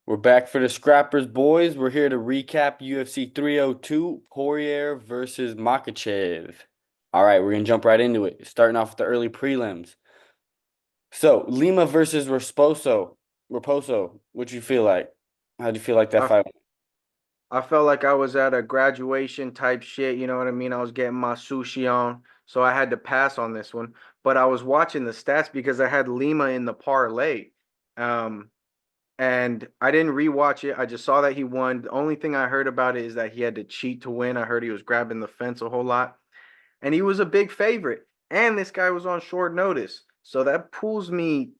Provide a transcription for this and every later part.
We're back for the Scrappers, boys. We're here to recap UFC 302, Poirier versus Makhachev. All right, we're gonna jump right into it. Starting off with the early prelims. So Lima versus Raposo. What'd you feel like? How'd you feel like that I fight? I felt like I was at a graduation type shit, you know what I mean? I was getting my sushi on, so I had to pass on this one. But I was watching the stats because I had Lima in the parlay. Um, and I didn't rewatch it. I just saw that he won. The only thing I heard about it is that he had to cheat to win. I heard he was grabbing the fence a whole lot. And he was a big favorite. And this guy was on short notice. So that pulls me,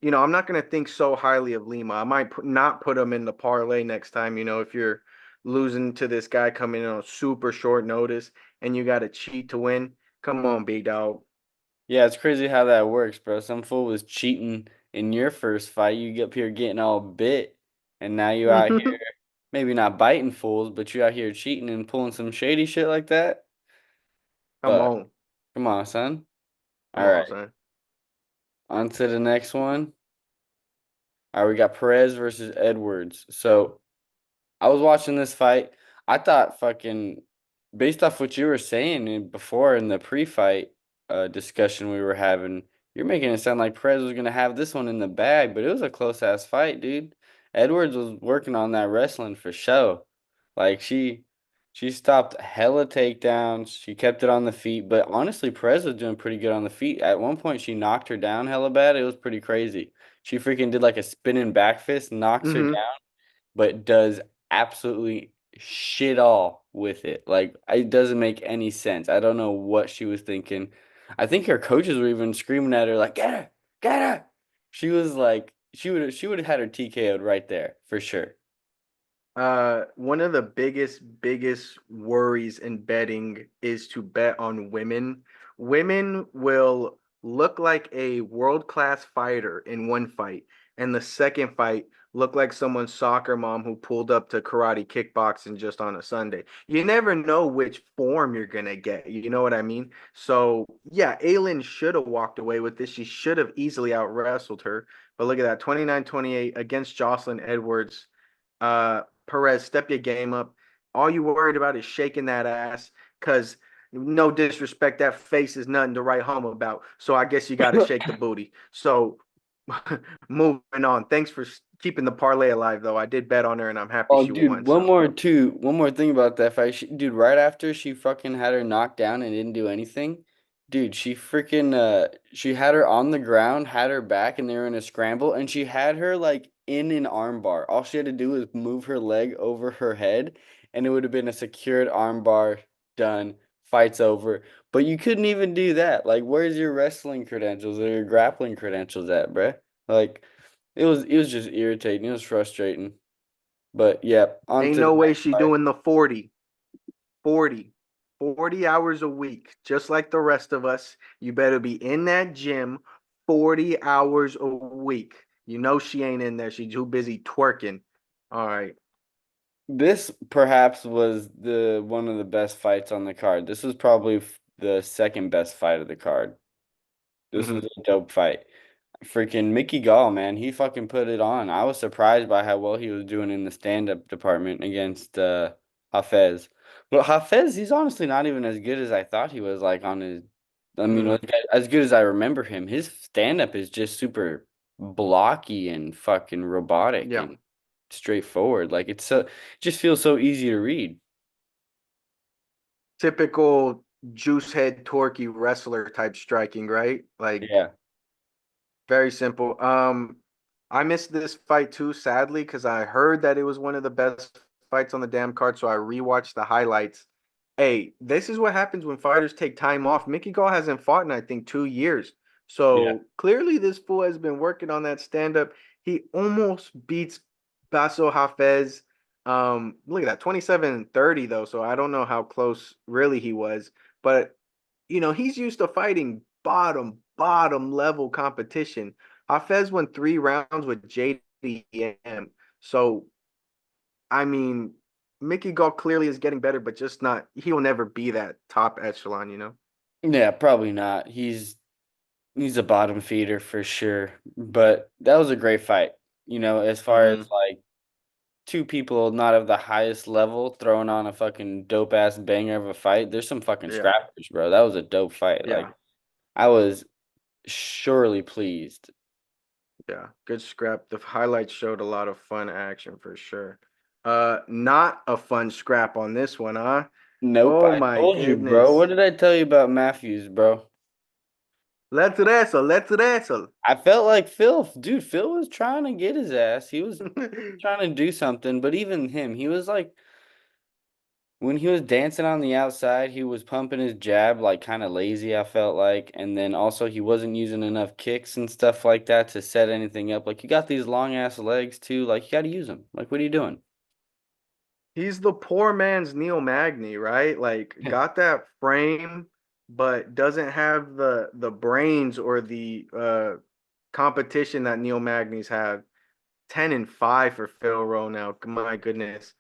I'm not going to think so highly of Lima. I might not put him in the parlay next time, if you're losing to this guy coming in on super short notice and you got to cheat to win. Come on, big dog. Yeah, it's crazy how that works, bro. Some fool was cheating in your first fight. You get up here getting all bit, and now you out here maybe not biting fools, but you out here cheating and pulling some shady shit like that. Come But on. come on, son. All Come on, right. son. On to the next one. All right, we got Perez versus Edwards. So I was watching this fight. I thought fucking based off what you were saying before in the pre-fight discussion we were having, you're making it sound like Perez was gonna have this one in the bag, but it was a close ass fight, dude. Edwards was working on that wrestling for show. Like she stopped hella takedowns. She kept it on the feet, but honestly, Perez was doing pretty good on the feet. At one point, she knocked her down hella bad. It was pretty crazy. She freaking did like a spinning back fist, knocks her Hmm. down, but does absolutely shit all with it. Like it doesn't make any sense. I don't know what she was thinking. I think her coaches were even screaming at her like, get her." She was like, she would have had her TKO'd right there for sure. One of the biggest worries in betting is to bet on women. Women will look like a world-class fighter in one fight, and the second fight look like someone's soccer mom who pulled up to karate kickboxing just on a Sunday. You never know which form you're gonna get. You know what I mean? So yeah, Aylin should have walked away with this. She should have easily out wrestled her. But look at that, 29-28 against Jocelyn Edwards. Perez, step your game up. All you worried about is shaking that ass because no disrespect, that face is nothing to write home about. So I guess you got to shake the booty. So moving on. Thanks for keeping the parlay alive, though. I did bet on her and I'm happy Oh, she dude, won. So, one more thing about that fight. Dude, right after she fucking had her knocked down and didn't do anything, dude, she freaking she had her on the ground, had her back, and they were in a scramble, and she had her like in an armbar. All she had to do was move her leg over her head, and it would have been a secured armbar, done, fight's over. But you couldn't even do that. Like, where's your wrestling credentials or your grappling credentials at, bruh? Like, it was just irritating. It was frustrating. But yeah, on ain't to the no way next she fight. doing the 40, 40, 40 hours a week, just like the rest of us. You better be in that gym 40 hours a week. You know she ain't in there. She too busy twerking. All right. This perhaps was the one of the best fights on the card. This was probably the second best fight of the card. This was Mm-hmm. a dope fight. Freaking Mickey Gall, man, he fucking put it on. I was surprised by how well he was doing in the stand-up department against Hafez. But Hafez, he's honestly not even as good as I thought he was. Like on his, I mean, Mm-hmm. like, as good as I remember him. His stand-up is just super blocky and fucking robotic Yeah. and straightforward. Like it just feels so easy to read. Typical juice head torquey wrestler type striking, right? Like Yeah. very simple. I missed this fight too, sadly, because I heard that it was one of the best fights on the damn card, so I rewatched the highlights. Hey, this is what happens when fighters take time off. Mickey Gall hasn't fought in, I think, 2 years. Yeah. So clearly this fool has been working on that stand-up. He almost beats Basso Hafez. Look at that, 27-30 though, so I don't know how close really he was, but he's used to fighting bottom level competition. Hafez won 3 rounds with JDM. So, I mean, Mickey Gall clearly is getting better, but just not, he will never be that top echelon. Yeah, probably not. He's a bottom feeder for sure. But that was a great fight. As far as Mm-hmm. like two people not of the highest level throwing on a fucking dope ass banger of a fight. There's some fucking Yeah, scrappers, bro. That was a dope fight. Like yeah, I was surely pleased. yeah. Good scrap. The highlights showed a lot of fun action for sure. Not a fun scrap on this one, huh? Nope, Oh I my told you, bro. What goodness. did I tell you about Matthews, bro? Let's wrestle. Let's wrestle. I felt like Phil was trying to get his ass. He was trying to do something, but even him, he was like when he was dancing on the outside, he was pumping his jab like kind of lazy, I felt like. And then also he wasn't using enough kicks and stuff like that to set anything up. Like you got these long ass legs too. Like you got to use them. Like what are you doing? He's the poor man's Neil Magny, right? Like got that frame, but doesn't have the brains or the competition that Neil Magny's had. 10-5 for Phil Rowe now. My goodness.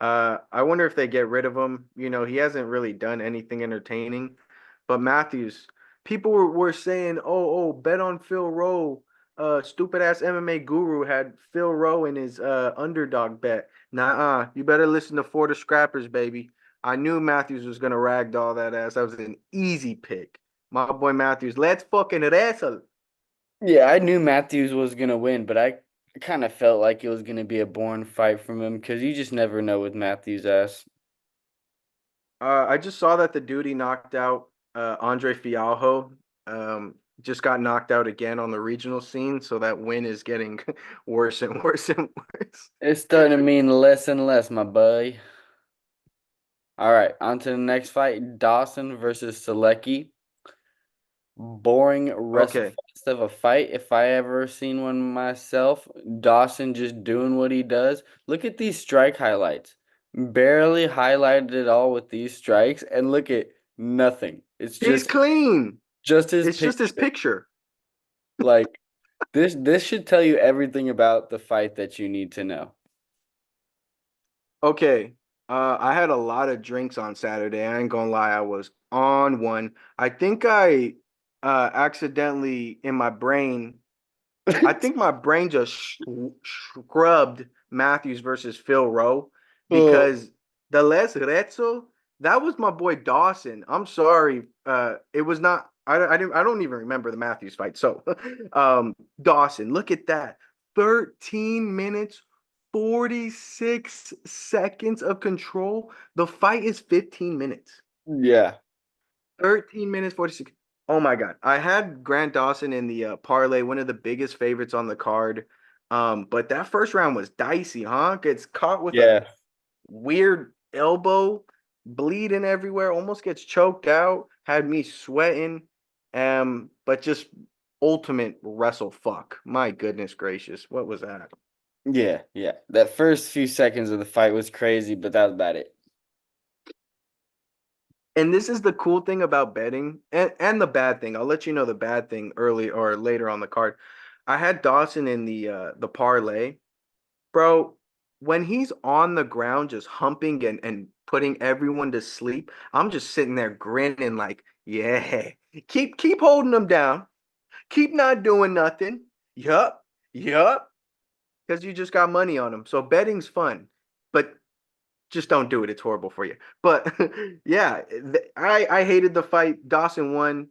I wonder if they get rid of him. You know, he hasn't really done anything entertaining. But Matthews, people were saying, bet on Phil Rowe. Stupid ass MMA guru had Phil Rowe in his underdog bet. Nah, you better listen to For the Scrappers, baby. I knew Matthews was gonna ragdoll that ass. That was an easy pick. My boy Matthews, let's fucking wrestle. Yeah, I knew Matthews was gonna win, but I kind of felt like it was gonna be a boring fight from him because you just never know with Matthews' ass. I just saw that the dude he knocked out, Andre Fialho, just got knocked out again on the regional scene. So that win is getting worse and worse and worse. It's starting to mean less and less, my boy. All right, on to the next fight. Dawson versus Selecki. Boring Okay. WrestleFest of a fight if I ever seen one myself. Dawson just doing what he does. Look at these strike highlights. Barely highlighted it all with these strikes, and look at nothing. It's He's clean. just his It's just his picture. picture. Like this should tell you everything about the fight that you need to know. Okay. I had a lot of drinks on Saturday. I ain't gonna lie, I was on one. I think I accidentally in my brain I think my brain just scrubbed Matthews versus Phil Rowe Oh, because the Les Rezzo, that was my boy Dawson. I'm sorry. It was not, I don't even remember the Matthews fight. So, Dawson, look at that. 13 minutes, 46 seconds of control. The fight is 15 minutes. yeah. 13 minutes 46. Oh my God. I had Grant Dawson in the parlay, one of the biggest favorites on the card. But that first round was dicey, huh? Gets caught with a Yeah. weird elbow, bleeding everywhere, almost gets choked out, had me sweating. But just ultimate wrestle fuck. My goodness gracious. What was that? Yeah, yeah. That first few seconds of the fight was crazy, but that was about it. And this is the cool thing about betting and the bad thing. I'll let you know the bad thing early or later on the card. I had Dawson in the parlay. Bro, when he's on the ground just humping and putting everyone to sleep, I'm just sitting there grinning like, yeah, keep holding them down. Keep not doing nothing. Yup, yup. Because you just got money on them. So betting's fun. But just don't do it. It's horrible for you. But yeah, I hated the fight. Dawson won.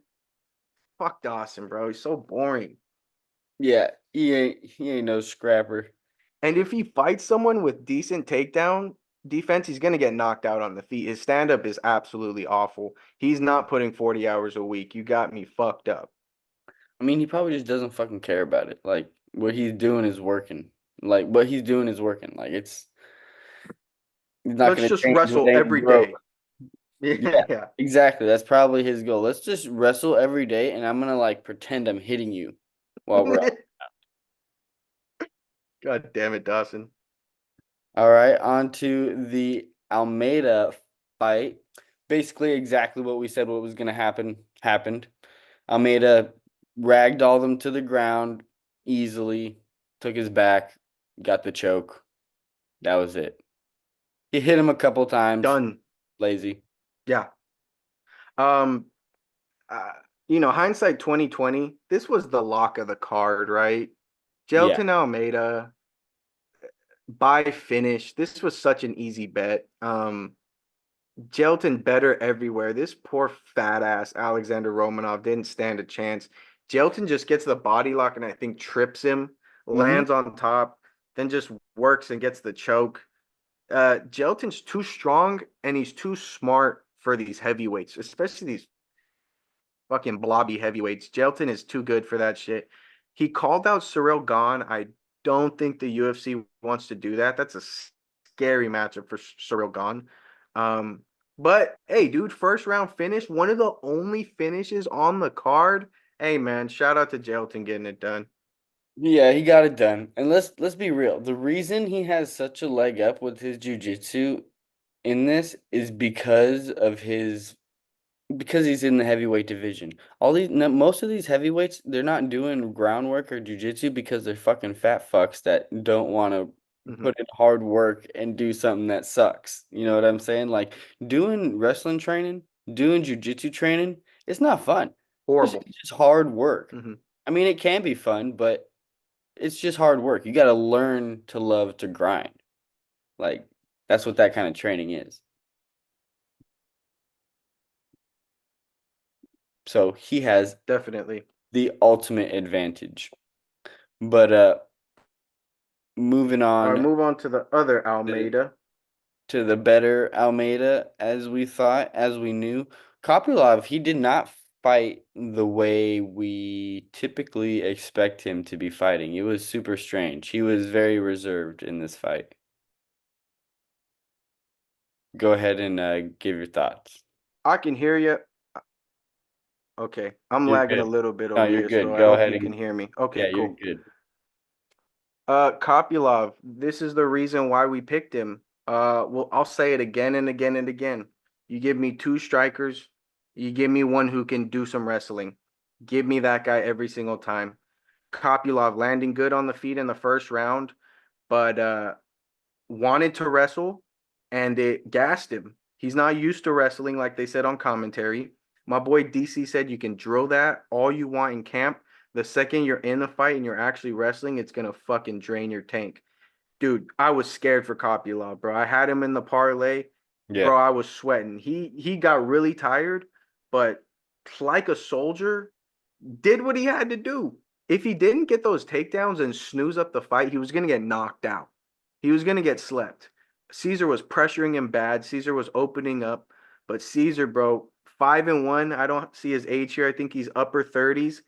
Fuck Dawson, bro. He's so boring. Yeah, he ain't no scrapper. And if he fights someone with decent takedown defense, he's gonna get knocked out on the feet. His stand up is absolutely awful. He's not putting 40 hours a week. You got me fucked up. I mean, he probably just doesn't fucking care about it. Like what he's doing is working. Like what he's doing is working. Like he's not Let's gonna just change what wrestle ain't every broke. day. Yeah, Yeah, yeah. exactly. That's probably his goal. Let's just wrestle every day, and I'm gonna like pretend I'm hitting you while we're on. God damn it, Dawson. All right, on to the Almeida fight. Basically, exactly what we said what was gonna happen happened. Almeida ragdolled him to the ground easily, took his back, got the choke. That was it. He hit him a couple times. Done. Lazy. Yeah. Um, uh, hindsight 2020, this was the lock of the card, right? Yeah. Gelton Almeida. by finish. This was such an easy bet. Jelton better everywhere. This poor fat ass Alexander Romanov didn't stand a chance. Jelton just gets the body lock and I think trips him, Hmm. lands on top, then just works and gets the choke. Jelton's too strong and he's too smart for these heavyweights, especially these fucking blobby heavyweights. Jelton is too good for that shit. He called out Cyril Gahn. I don't think the UFC wants to do that. That's a scary matchup for Cyril Gahn. Um, but hey, dude, first round finish, one of the only finishes on the card. Hey, man, shout out to Jelton getting it done. Yeah, he got it done. And let's be real. The reason he has such a leg up with his jiu-jitsu in this is because he's in the heavyweight division. All these no, most of these heavyweights, they're not doing groundwork or jujitsu because they're fucking fat fucks that don't want to Mhm. put in hard work and do something that sucks. You know what I'm saying? Like doing wrestling training, doing jujitsu training, it's not fun. Horrible. It's just hard work. Mhm. I mean, it can be fun, but it's just hard work. You got to learn to love to grind. Like that's what that kind of training is. So he has Definitely. the ultimate advantage. But moving All right, on move on to the other to, Almeida. to the better Almeida, as we thought, as we knew, Kopylov, he did not fight the way we typically expect him to be fighting. It was super strange. He was very reserved in this fight. Go ahead and give your thoughts. I can hear you. Okay, I'm You're lagging a good. little bit No, over you're here, so good. I Go hope ahead you can and hear me. yeah, Okay, you're cool. good. Kopylov, this is the reason why we picked him. Well, I'll say it again and again and again. You give me two strikers, you give me one who can do some wrestling. Give me that guy every single time. Kopylov landing good on the feet in the first round, but wanted to wrestle and it gassed him. He's not used to wrestling like they said on commentary. My boy DC said you can drill that all you want in camp. The second you're in the fight and you're actually wrestling, it's gonna fucking drain your tank. Dude, I was scared for Kopylov, bro. I had him in the parlay. Yeah. Bro, I was sweating. He got really tired, but like a soldier, did what he had to do. If he didn't get those takedowns and snooze up the fight, he was going to get knocked out. He was going to get slept. Caesar was pressuring him bad. Caesar was opening up, but Caesar, bro, 5-1. I don't see his age here. I think he's upper 30s.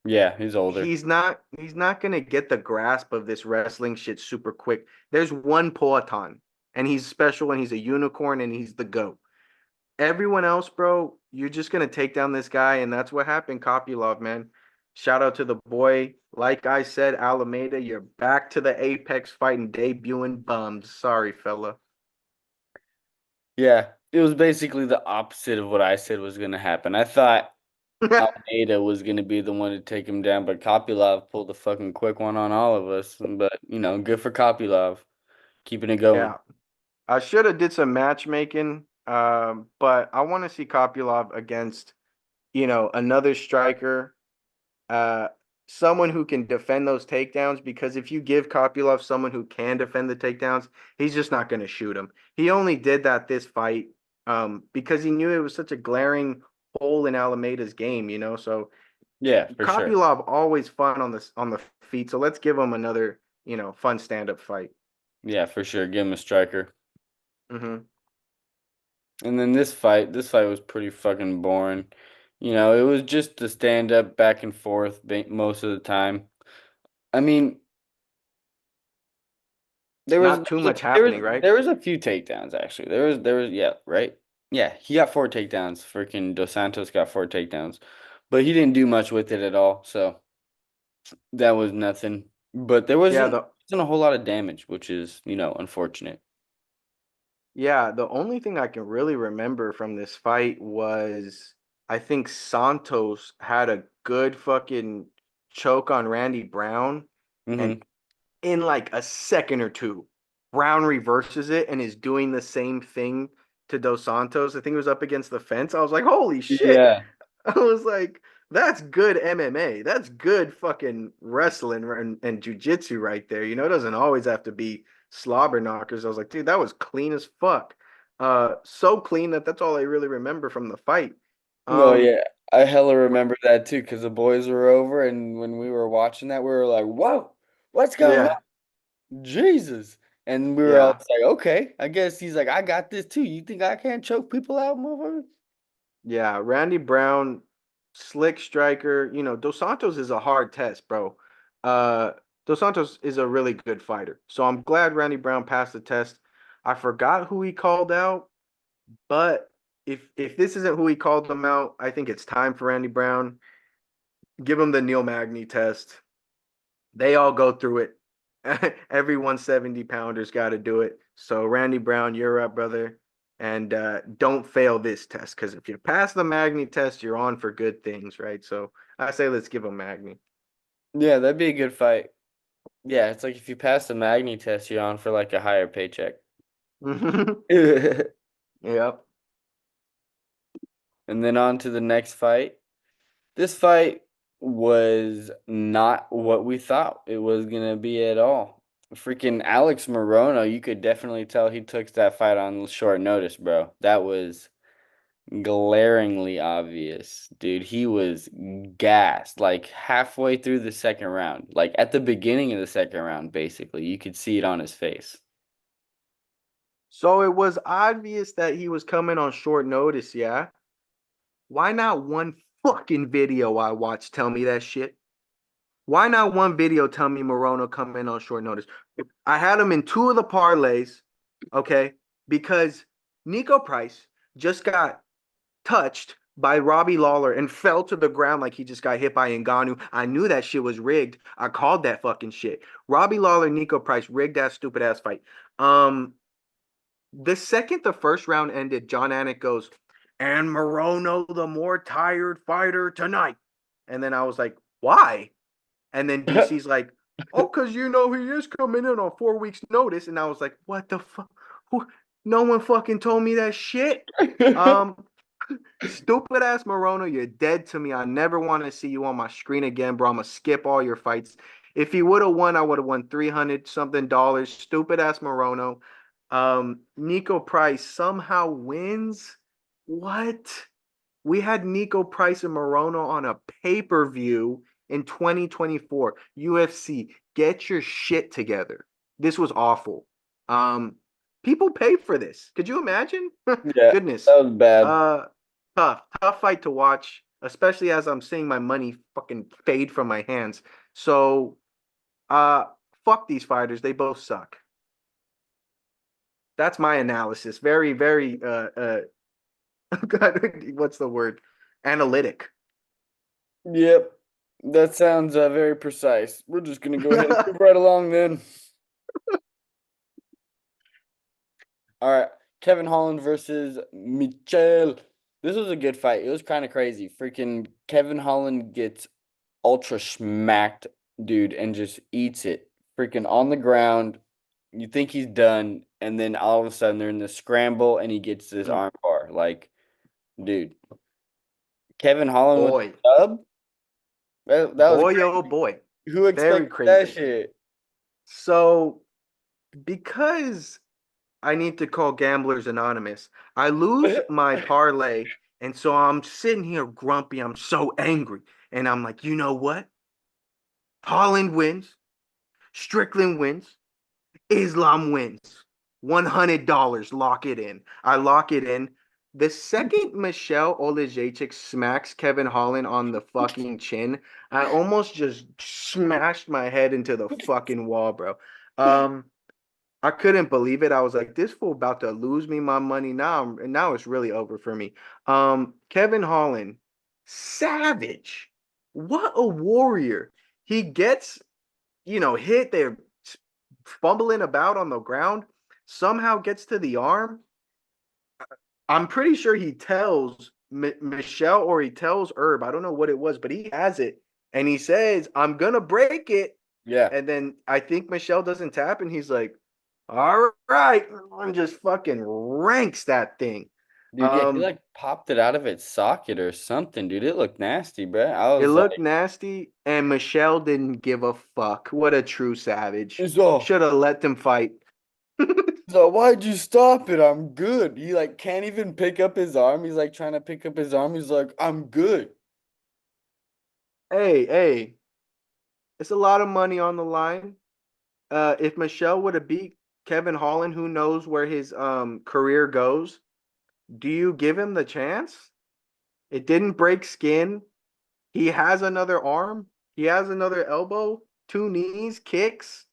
Yeah, he's older. He's not going to get the grasp of this wrestling shit super quick. There's one Poatan, and he's special and he's a unicorn and he's the GOAT. Everyone else, bro, you're just gonna take down this guy, and that's what happened. Kopylov, man. Shout out to the boy. Like I said, Alameda, you're back to the Apex fighting, debuting bums. Sorry, fella. Yeah, it was basically the opposite of what I said was going to happen. I thought Almeida was going to be the one to take him down, but Kopylov pulled a fucking quick one on all of us. But, good for Kopylov, keeping it going. Yeah, I should have did some matchmaking, but I want to see Kopylov against, another striker, uh, someone who can defend those takedowns. Because if you give Kopylov someone who can defend the takedowns, he's just not going to shoot him. He only did that this fight because he knew it was such a glaring hole in Alameda's game. So Yeah, for sure. Kopylov always fun on the feet. So let's give him another fun stand up fight. Yeah, for sure. Give him a striker. Hmm. And then this fight was pretty fucking boring. It was just the stand up back and forth most of the time. I mean, There was Not too there much was happening, right? there was a few takedowns actually. There was yeah, right? Yeah, he got four takedowns. Freaking Dos Santos got four takedowns. But he didn't do much with it at all. So that was nothing. But there Yeah, wasn't a whole lot of damage, which is, unfortunate. the only thing I can really remember from this fight was I think Santos had a good fucking choke on Randy Brown, and Hmm. in like a second or two, Brown reverses it and is doing the same thing to Dos Santos. I think it was up against the fence. I was like, holy shit. Yeah. I was like, that's good MMA. That's good fucking wrestling and jujitsu right there. It doesn't always have to be slobber knockers. I was like, dude, that was clean as fuck. So clean that that's all I really remember from the fight. No, Um, yeah, I hella remember that too because the boys were over, and when we were watching that, we were like, "Whoa, what's going yeah, on, Jesus?" And we were all yeah, just like, "Okay, I guess he's like, I got this too. You think I can't choke people out, motherfucker?" yeah. Randy Brown, slick striker. You know, Dos Santos is a hard test, bro. Uh, Dos Santos is a really good fighter. So I'm glad Randy Brown passed the test. I forgot who he called out. But if this isn't who he called them out, I think it's time for Randy Brown. Give him the Neil Magny test. They all go through it. Every 170 pounder's got to do it. So Randy Brown, you're up, brother. And don't fail this test because if you pass the Magny test, you're on for good things, right? So I say let's give him Magny. Yeah, that'd be a good fight. Yeah, it's like if you pass the Magni test, you're on for like a higher paycheck. Yep. And then on to the next fight. This fight was not what we thought it was gonna be at all. Freaking Alex Morono, you could definitely tell he took that fight on short notice, bro. That was glaringly obvious, dude. He was gassed like halfway through the second round, like at the beginning of the second round, basically. You could see it on his face. So it was obvious that he was coming on short notice, yeah? Why not one fucking video I watched tell me that shit? Why not one video tell me Morono come in on short notice? I had him in two of the parlays, okay, because Nico Price just got touched by Robbie Lawler and fell to the ground like he just got hit by Ngannou. I knew that shit was rigged. I called that fucking shit. Robbie Lawler, Nico Price, rigged that stupid ass fight. The second the first round ended, John Anik goes, and Morono, the more tired fighter tonight. And then I was like, why? And then DC's like, oh, because you know he is coming in on 4 weeks' notice. And I was like, what the fuck? No one fucking told me that shit. Um, Stupid ass Morono, you're dead to me. I never want to see you on my screen again, bro. I'm gonna skip all your fights. If he would have won, I would have won 300 something dollars. Stupid ass Morono. Nico Price somehow wins. What? We had Nico Price and Morono on a pay-per-view in 2024. UFC, get your shit together. This was awful. Um, People pay for this. Could you imagine? Yeah, Goodness. that was bad. Uh, tough fight to watch, especially as I'm seeing my money fucking fade from my hands. So, uh, fuck these fighters. They both suck. That's my analysis. Very, very, God, what's the word? Analytic. Yep. That sounds very precise. We're just gonna go ahead and move right along then. All right, Kevin Holland versus Michel. This was a good fight. It was kind of crazy. Freaking Kevin Holland gets ultra smacked, dude, and just eats it. Freaking on the ground. You think he's done, and then all of a sudden they're in the scramble, and he gets this arm bar. Like, dude, Kevin Holland with Boy, the sub. That was boy, oh crazy. boy. Who Very expected that crazy. shit? So, because I need to call Gamblers Anonymous, I lose my parlay. And so I'm sitting here grumpy. I'm so angry. And I'm like, you know what? Holland wins. Strickland wins. Islam wins. $100. Lock it in. I lock it in. The second Michelle Olejniczak smacks Kevin Holland on the fucking chin, I almost just smashed my head into the fucking wall, bro. Um, I couldn't believe it. I was like, this fool about to lose me my money now. Now it's really over for me. Kevin Holland, savage. What a warrior. He gets, hit. They're fumbling about on the ground. Somehow gets to the arm. I'm pretty sure he tells Michelle or he tells Herb. I don't know what it was, but he has it. And he says, I'm going to break it. Yeah, And then I think Michelle doesn't tap, and he's like, all right, and just fucking ranks that thing. dude. Yeah, he Um, like popped it out of its socket or something, dude. It looked nasty, bro. I it was looked like, nasty, and Michelle didn't give a fuck. What a true savage. it's all. Should have let them fight. He's like, why'd you stop it? I'm good. He like can't even pick up his arm. He's like trying to pick up his arm. He's like, I'm good. Hey, hey, it's a lot of money on the line. If Michelle would have beat Kevin Holland, who knows where his career goes? Do you give him the chance? It didn't break skin. He has another arm. He has another elbow, two knees, kicks.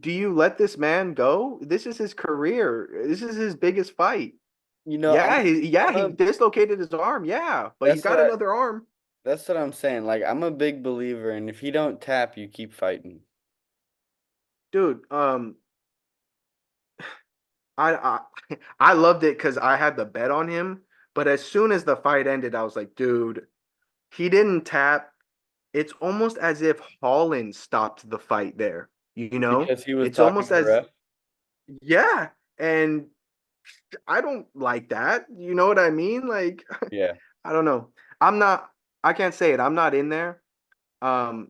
Do you let this man go? This is his career. This is his biggest fight. You know, Yeah, I'm he a dislocated his arm. Yeah, but he's that's got another arm. that's what I'm saying. Like I'm a big believer, and if you don't tap, you keep fighting. Dude, I loved it because I had the bet on him. But as soon as the fight ended, I was like, dude, he didn't tap. It's almost as if Holland stopped the fight there. You know, Because he was it's talking almost to the as ref. yeah, and I don't like that. You know what I mean? Like, Yeah. I don't know. I'm not. I can't say it. I'm not in there. Um,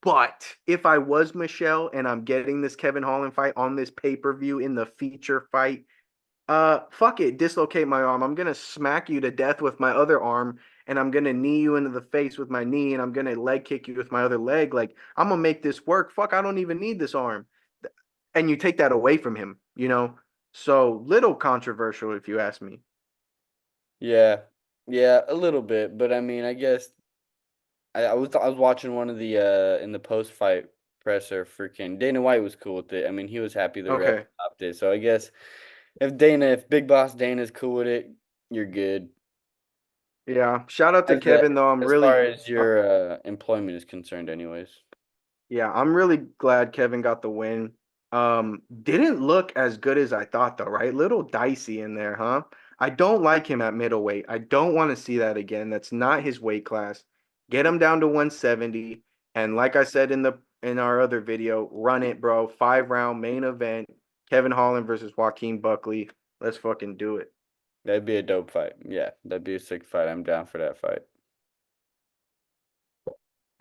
but if I was Michelle and I'm getting this Kevin Holland fight on this pay per view in the feature fight, fuck it, dislocate my arm. I'm gonna smack you to death with my other arm, and I'm gonna knee you into the face with my knee, and I'm gonna leg kick you with my other leg. Like I'm gonna make this work. Fuck, I don't even need this arm. And you take that away from him, you know? So little controversial if you ask me. Yeah. Yeah, a little bit, but I mean, I guess I was watching one of the in the post fight presser. Freaking Dana White was cool with it. I mean, he was happy the ref Okay. stopped it. So I guess if Big Boss Dana's cool with it, you're good. Yeah. Shout out to As the Kevin though. I'm as far really as your employment is concerned, anyways. yeah, I'm really glad Kevin got the win. Didn't look as good as I thought though, right? Little dicey in there, huh? I don't like him at middleweight. I don't want to see that again. That's not his weight class. Get him down to 170. And like I said in our other video, run it, bro. 5 round main event. Kevin Holland versus Joaquin Buckley. Let's fucking do it. That'd be a dope fight. Yeah, that'd be a sick fight. I'm down for that fight.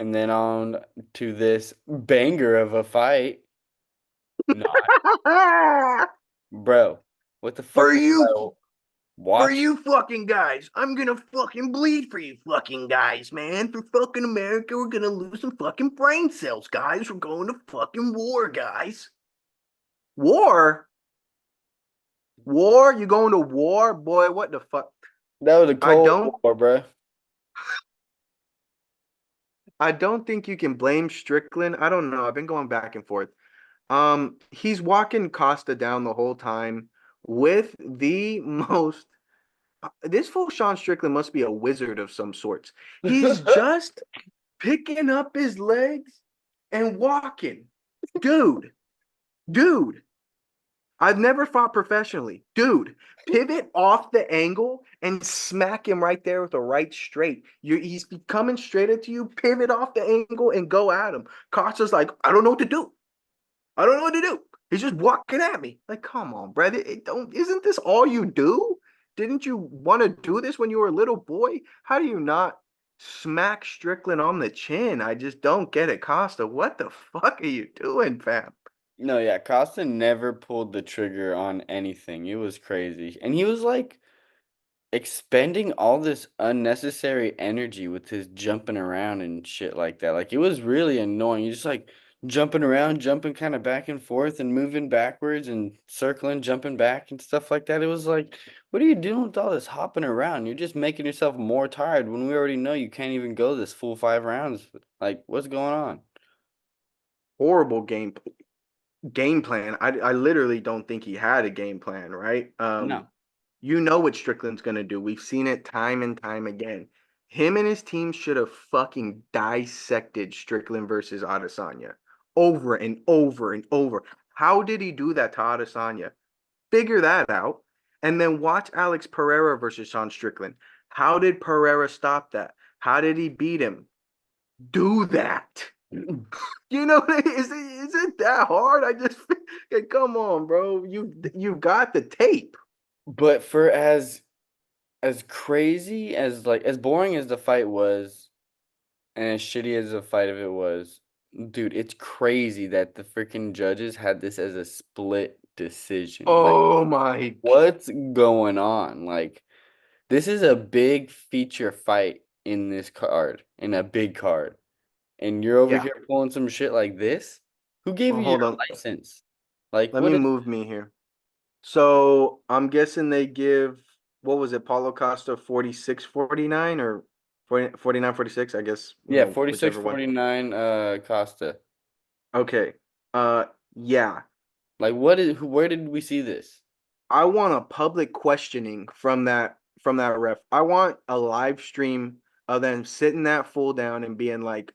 And then on to this banger of a fight. No, bro, what the For fuck was you I For watching? you fucking guys, I'm gonna fucking bleed for you fucking guys, man. For fucking America, we're gonna lose some fucking brain cells, guys. We're going to fucking war, guys. War? War? You going to war? Boy, what the fuck? That was a I Cold don't War, bro. I don't think you can blame Strickland. I don't know. I've been going back and forth. He's walking Costa down the whole time with the most this fool Sean Strickland must be a wizard of some sorts. He's just picking up his legs and walking. Dude, dude, I've never fought professionally. Dude, pivot off the angle and smack him right there with a right straight. He's coming straight at you. Pivot off the angle and go at him. Costa's like, I don't know what to do. I don't know what to do. He's just walking at me. Like, come on, brother. It don't isn't this all you do? Didn't you want to do this when you were a little boy? How do you not smack Strickland on the chin? I just don't get it, Costa. What the fuck are you doing, fam? No, yeah, Costa never pulled the trigger on anything. It was crazy. And he was like expending all this unnecessary energy with his jumping around and shit like that. Like it was really annoying. He's just like jumping around, jumping kind of back and forth and moving backwards and circling, jumping back and stuff like that. It was like, what are you doing with all this hopping around? You're just making yourself more tired when we already know you can't even go this full 5 rounds. Like, what's going on? Horrible game plan. I literally don't think he had a game plan, right? No. You know what Strickland's gonna do. We've seen it time and time again. Him and his team should have fucking dissected Strickland versus Adesanya over and over and over. How did he do that to Adesanya? Figure that out, and then watch Alex Pereira versus Sean Strickland. How did Pereira stop that? How did he beat him? Do that. You know, is it that hard? I just come on, bro. You got the tape. But for as crazy as like as boring as the fight was and as shitty as the fight of it was, dude, it's crazy that the freaking judges had this as a split decision. Like, Oh my. what's going on? Like, this is a big feature fight in this card, in a big card. And you're over Yeah. here pulling some shit like this? Who gave Well, you your hold on. license? Like, Let what me is move me here. So I'm guessing they give, what was it, Paulo Costa 46-49 or 49-46? I guess, yeah, whichever one. 46-49 Costa. Okay. Yeah. Like what is where did we see this? I want a public questioning from that ref. I want a live stream of them sitting that fool down and being like,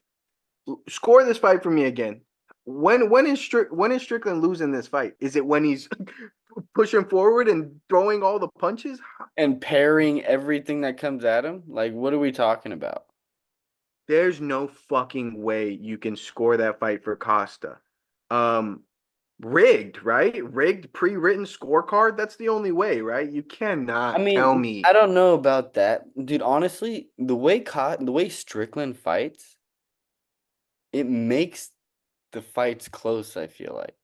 score this fight for me again. When is Strickland losing this fight? Is it when he's pushing forward and throwing all the punches? And parrying everything that comes at him? Like what are we talking about? There's no fucking way you can score that fight for Costa. Um, rigged, right? Rigged pre-written scorecard. That's the only way, right? You I cannot tell mean, I me. don't know about that. Dude, honestly, the way Strickland fights, it makes the fights close, I feel like.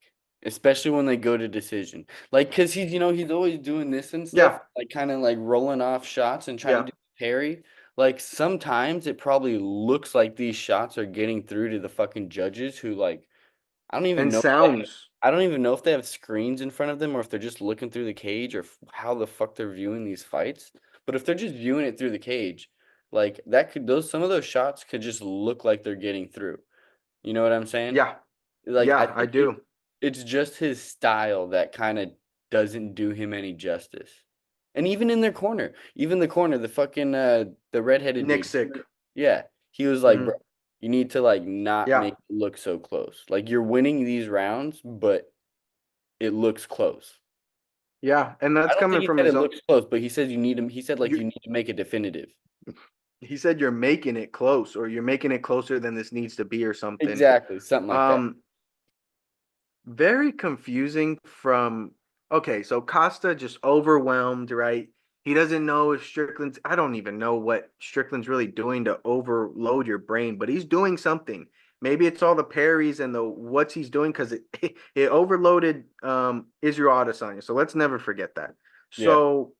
Especially when they go to decision. Like, cause he's always doing this and stuff, Yeah, like kind of like rolling off shots and trying to yeah. do parry. Like sometimes it probably looks like these shots are getting through to the fucking judges who like I don't even And know. sounds. I don't even know if they have screens in front of them or if they're just looking through the cage or how the fuck they're viewing these fights. But if they're just viewing it through the cage, like that could those some of those shots could just look like they're getting through. You know what I'm saying? Yeah, Like I yeah, I think do. it's just his style that kind of doesn't do him any justice. And even in their corner, even the corner, the fucking the redheaded Nick dude. sick. Yeah, he was like, bro, Hmm. you need to like not Yeah, make it look so close. Like you're winning these rounds, but it looks close. yeah, and I that's don't think coming he from said his it own. looks close, but he said you need him. He said like You, you need to make it definitive. he said you're making it close, or you're making it closer than this needs to be, or something. Exactly, something like that. Um, Very confusing from okay, so Costa just overwhelmed, right? He doesn't know if Strickland's I don't even know what Strickland's really doing to overload your brain, but he's doing something. Maybe it's all the parries and the what's he's doing because it it overloaded Israel Adesanya. So let's never forget that. Yeah. So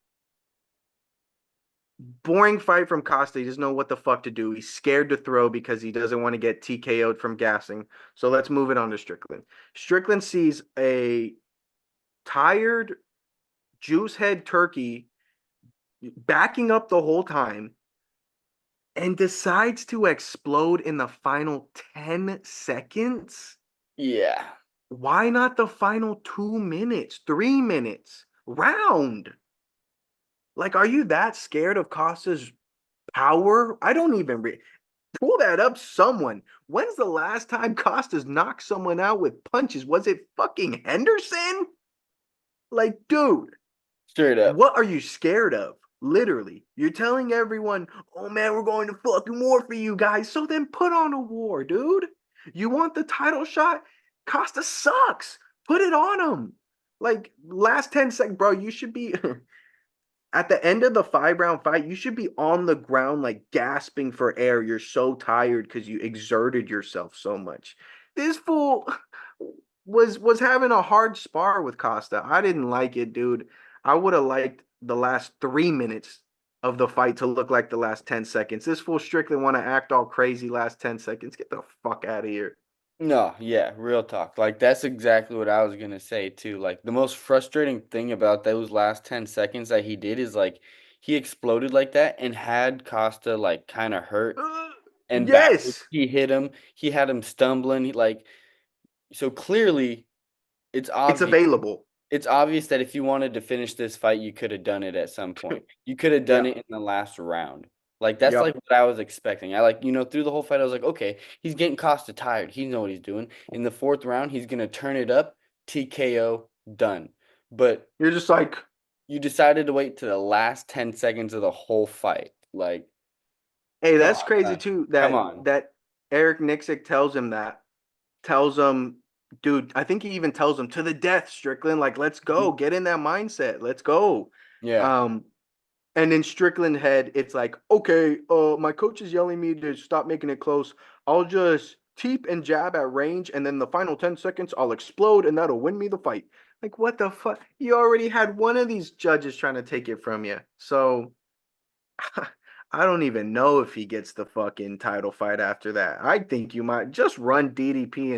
boring fight from Costa. He doesn't know what the fuck to do. He's scared to throw because he doesn't want to get TKO'd from gassing. So let's move it on to Strickland. Strickland sees a tired juice head turkey backing up the whole time and decides to explode in the final 10 seconds. Yeah. Why not the final 2 minutes, 3 minutes, round? Like, are you that scared of Costa's power? I don't even pull that up, someone. When's the last time Costa's knocked someone out with punches? Was it fucking Henderson? Like, dude, Straight up. what are you scared of? Literally, you're telling everyone, oh man, we're going to fucking war for you guys. So then put on a war, dude. You want the title shot? Costa sucks. Put it on him. Like, last 10 seconds, bro, you should be at the end of the 5 round fight, you should be on the ground, like gasping for air. You're so tired because you exerted yourself so much. This fool was having a hard spar with Costa. I didn't like it, dude. I would have liked the last 3 minutes of the fight to look like the last 10 seconds. This fool strictly want to act all crazy last 10 seconds. Get the fuck out of here. No, yeah, real talk. Like that's exactly what I was gonna say too. Like the most frustrating thing about those last 10 seconds that he did is like he exploded like that and had Costa like kind of hurt and backwards. Yes, He hit him. He had him stumbling. So clearly it's it's obvious. available. It's obvious that if you wanted to finish this fight, you could have done it at some point. You could have done Yeah. it in the last round. Like that's like Yep. what I was expecting. I like, through the whole fight, I was like, okay, he's getting Costa tired. He knows what he's doing. In the fourth round, he's gonna turn it up, TKO, done. But You're just like, you decided to wait to the last 10 seconds of the whole fight. Like, hey, come that's on, crazy man. too. Come That on. that Eric Nixick tells him that. Tells him, dude. I think he even tells him to the death, Strickland. Like, let's go. Get in that mindset. Let's go. Yeah. Um, and in Strickland head, it's like, okay, my coach is yelling me to stop making it close. I'll just teep and jab at range, and then the final 10 seconds, I'll explode, and that'll win me the fight. Like, what the fuck? You already had one of these judges trying to take it from you. So I don't even know if he gets the fucking title fight after that. I think you might just run DDP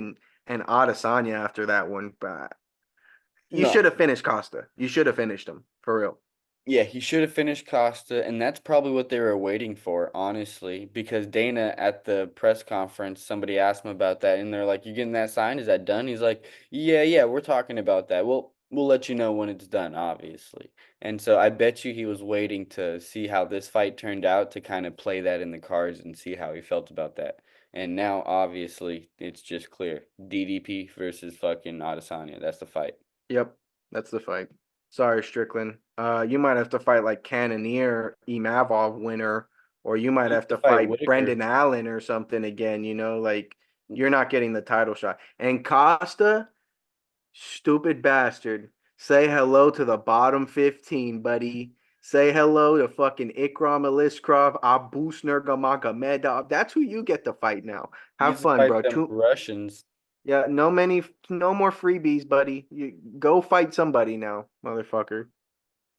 and Adesanya after that one. But you No. should have finished Costa. You should have finished him for real. Yeah, he should have finished Costa, and that's probably what they were waiting for, honestly, because Dana at the press conference, somebody asked him about that, and they're like, "You getting that signed? Is that done?" He's like, "Yeah, yeah, we're talking about that. We'll let you know when it's done, obviously." And so I bet you he was waiting to see how this fight turned out to kind of play that in the cards and see how he felt about that. And now, obviously, it's just clear. DDP versus fucking Adesanya. That's the fight. Yep, that's the fight. Sorry, Strickland. You might have to fight like Cannonier, Imavov winner, or you He might needs have to to fight fight Whitaker. Brendan Allen or something again. Like you're not getting the title shot. And Costa, stupid bastard. Say hello to the bottom 15, buddy. Say hello to fucking Ikram Aliskrov, Abu Nurmagomedov. That's who you get to fight now. He Have needs to fun, fight bro. them Russians. Yeah, no more freebies, buddy. You go fight somebody now, motherfucker.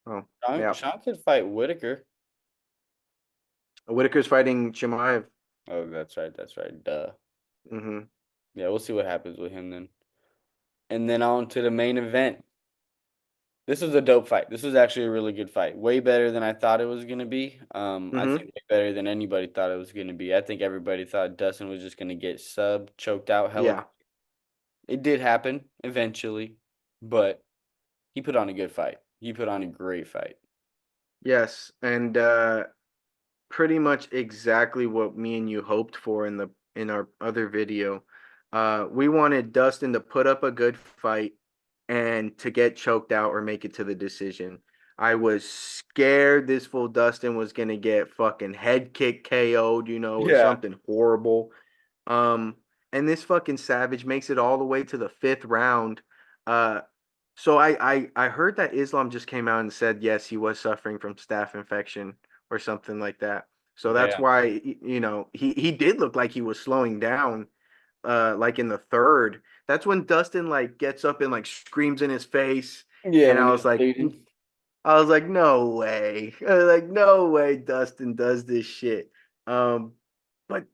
Oh, Sean, yeah. Sean could fight Whitaker. Whitaker's fighting Chimaev. Oh, that's right. That's right. Duh. Mm-hmm. Yeah, we'll see what happens with him then. And then on to the main event. This was a dope fight. This was actually a really good fight. Way better than I thought it was gonna be. I Mm-hmm. think way better than anybody thought it was gonna be. I think everybody thought Dustin was just gonna get sub choked out hella. Yeah. It did happen eventually, but he put on a good fight. He put on a great fight. Yes. And pretty much exactly what me and you hoped for in our other video. We wanted Dustin to put up a good fight and to get choked out or make it to the decision. I was scared this fool Dustin was gonna get fucking head kick KO'd, or Yeah. something horrible. Um, and this fucking Savage makes it all the way to the fifth round. Uh, so I heard that Islam just came out and said yes, he was suffering from staph infection or something like that. So that's Damn. why he did look like he was slowing down like in the third. That's when Dustin like gets up and like screams in his face. Yeah, And when he's bleeding. I was like, no way. I was like, no way Dustin does this shit. But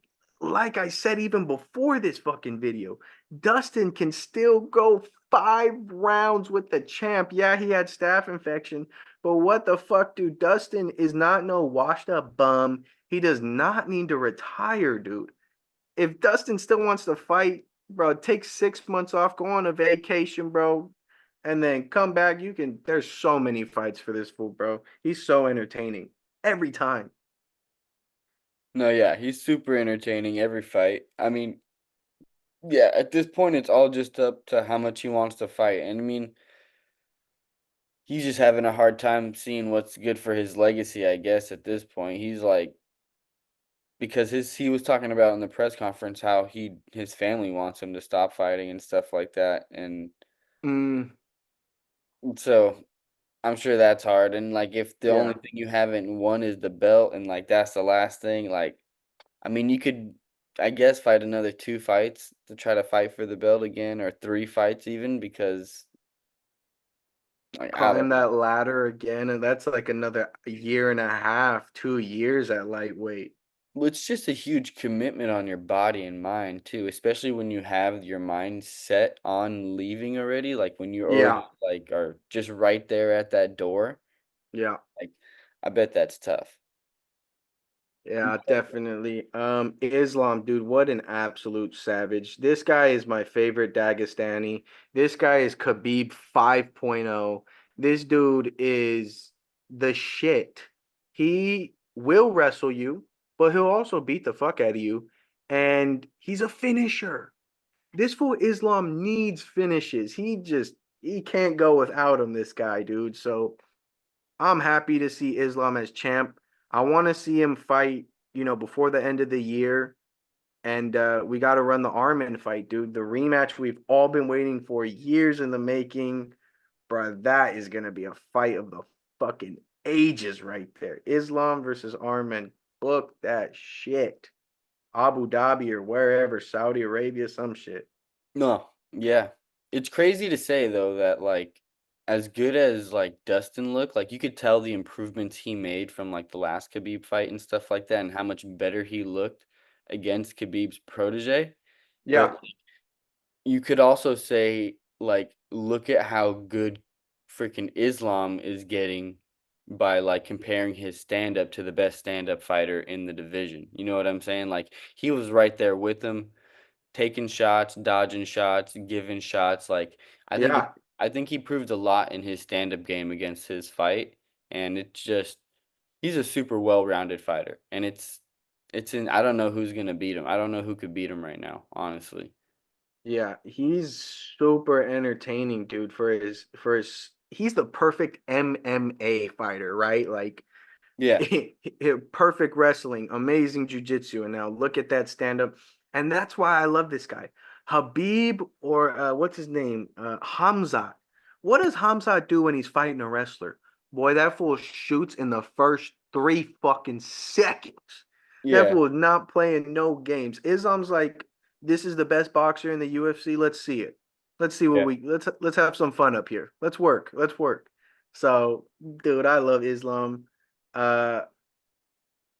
like I said, even before this fucking video, Dustin can still go 5 rounds with the champ. Yeah, he had staph infection, but what the fuck, dude? Dustin is not no washed up bum. He does not need to retire, dude. If Dustin still wants to fight, bro, take 6 months off, go on a vacation, bro, and then come back. There's so many fights for this fool, bro. He's so entertaining every time. No, yeah, he's super entertaining every fight. I mean, yeah, at this point, it's all just up to how much he wants to fight. And I mean, he's just having a hard time seeing what's good for his legacy, I guess, at this point. He's like, because he was talking about in the press conference how his family wants him to stop fighting and stuff like that. And Mm, so I'm sure that's hard. And like, if the only yeah. thing you haven't won is the belt, and like that's the last thing, like, I mean, you could, I guess, fight another 2 fights to try to fight for the belt again, or 3 fights even, because like I don't Climb know. that ladder again, and that's like another year and a half, 2 years at lightweight. Well, it's just a huge commitment on your body and mind too, especially when you have your mind set on leaving already. Like when you Yeah, already like are just right there at that door. yeah. Like, I bet that's tough. Yeah, definitely. Islam, dude, what an absolute savage. This guy is my favorite Dagestani. This guy is Khabib 5.0. This dude is the shit. He will wrestle you, but he'll also beat the fuck out of you. And he's a finisher. This fool Islam needs finishes. He can't go without him, this guy, dude. So I'm happy to see Islam as champ. I want to see him fight, before the end of the year. And we got to run the Armin fight, dude. The rematch we've all been waiting for years in the making. Bro, that is going to be a fight of the fucking ages right there. Islam versus Armin. Book that shit. Abu Dhabi or wherever, Saudi Arabia, some shit. No, yeah. It's crazy to say though that like as good as like Dustin looked, like you could tell the improvements he made from like the last Khabib fight and stuff like that and how much better he looked against Khabib's protege. But Yeah, you could also say like look at how good freaking Islam is getting by like comparing his stand up to the best stand up fighter in the division. You know what I'm saying? Like he was right there with him taking shots, dodging shots, giving shots. Like I think yeah. it, I think he proved a lot in his stand-up game against his fight, and it's just he's a super well-rounded fighter, and it's in I don't know who's gonna beat him. I don't know who could beat him right now, honestly. Yeah, he's super entertaining, dude, for his he's the perfect MMA fighter, right? Like Yeah, perfect wrestling, amazing jujitsu, and now look at that stand up. And that's why I love this guy. Habib or what's his name? Hamzat. What does Hamzat do when he's fighting a wrestler? Boy, that fool shoots in the first 3 fucking seconds. That yeah, fool is not playing no games. Islam's like, this is the best boxer in the UFC. Let's see it. Let's see what yeah. let's have some fun up here. Let's work. Let's work. So, dude, I love Islam. Uh,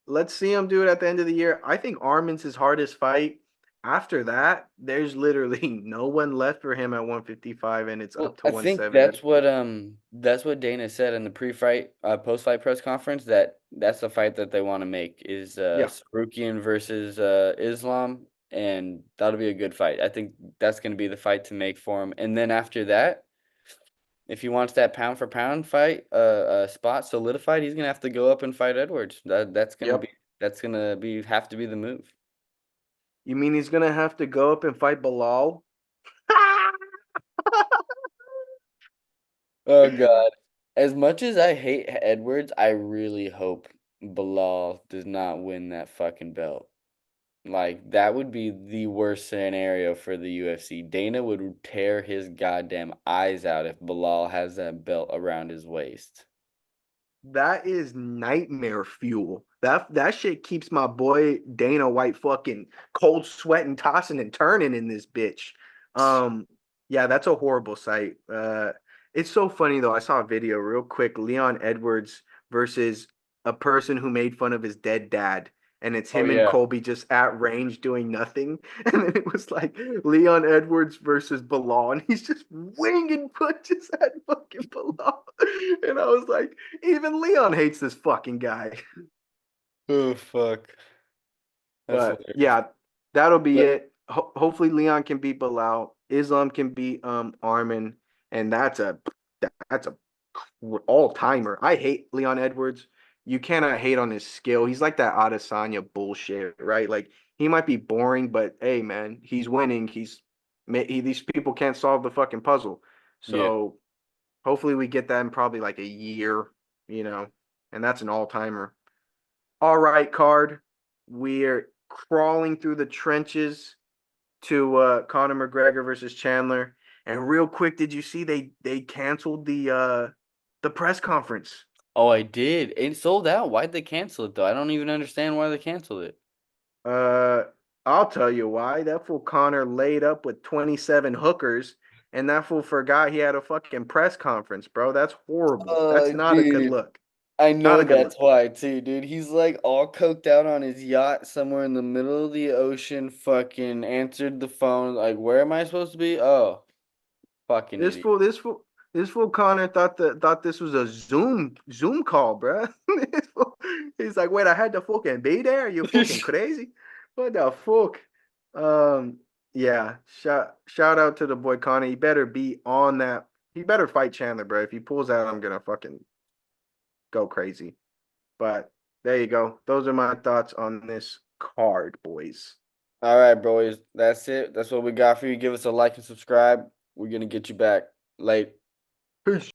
let's see him do it at the end of the year. I think Armin's his hardest fight. After that, there's literally no one left for him at 155, and it's Well, up to I think 170. that's what Dana said in the pre-fight post-fight press conference that that's the fight that they want to make is Yeah. Sarukian versus Islam, and that'll be a good fight. I think that's going to be the fight to make for him. And then after that, if he wants that pound for pound fight spot solidified, he's gonna have to go up and fight Edwards. Yep. That's gonna be have to be the move. You mean he's gonna have to go up and fight Bilal? Oh God. As much as I hate Edwards, I really hope Bilal does not win that fucking belt. Like that would be the worst scenario for the UFC. Dana would tear his goddamn eyes out if Bilal has that belt around his waist. That is nightmare fuel. That shit keeps my boy Dana White fucking cold sweating, tossing and turning in this bitch. Um, yeah, that's a horrible sight. It's so funny though. I saw a video real quick. Leon Edwards versus a person who made fun of his dead dad, and it's Oh him and yeah. Colby just at range doing nothing. And then it was like Leon Edwards versus Bilal, and he's just winging punches at fucking Bilal. And I was like, even Leon hates this fucking guy. Oh fuck. That's But hilarious. yeah, that'll be But it. Hopefully Leon can beat Bilal. Islam can beat Armin, and that's a all timer. I hate Leon Edwards. You cannot hate on his skill. He's like that Adesanya bullshit, right? Like he might be boring, but hey, man, he's winning. These people can't solve the fucking puzzle. yeah. So hopefully we get that in probably like a year, you know, and that's an all timer. All right, card. We're crawling through the trenches to Conor McGregor versus Chandler. And real quick, did you see they canceled the press conference? Oh, I did. It sold out. Why'd they cancel it though? I don't even understand why they canceled it. Uh, I'll tell you why. That fool Connor laid up with 27 hookers, and that fool forgot he had a fucking press conference, bro. That's horrible. Oh, That's not a good dude. look. I Not know a good that's look. why too, dude. He's like all coked out on his yacht somewhere in the middle of the ocean, fucking answered the phone, like, where am I supposed to be? Oh, fucking This idiot. fool, this fool, this fool Connor thought this was a Zoom call, bro. He's like, wait, I had to fucking be there. You fucking crazy? What the fuck? Um, yeah. Shout out to the boy Connor. He better be on that. He better fight Chandler, bro. If he pulls out, I'm gonna fucking go crazy. But there you go. Those are my thoughts on this card, boys. All right, boys. That's it. That's what we got for you. Give us a like and subscribe. We're gonna get you back late. Peace.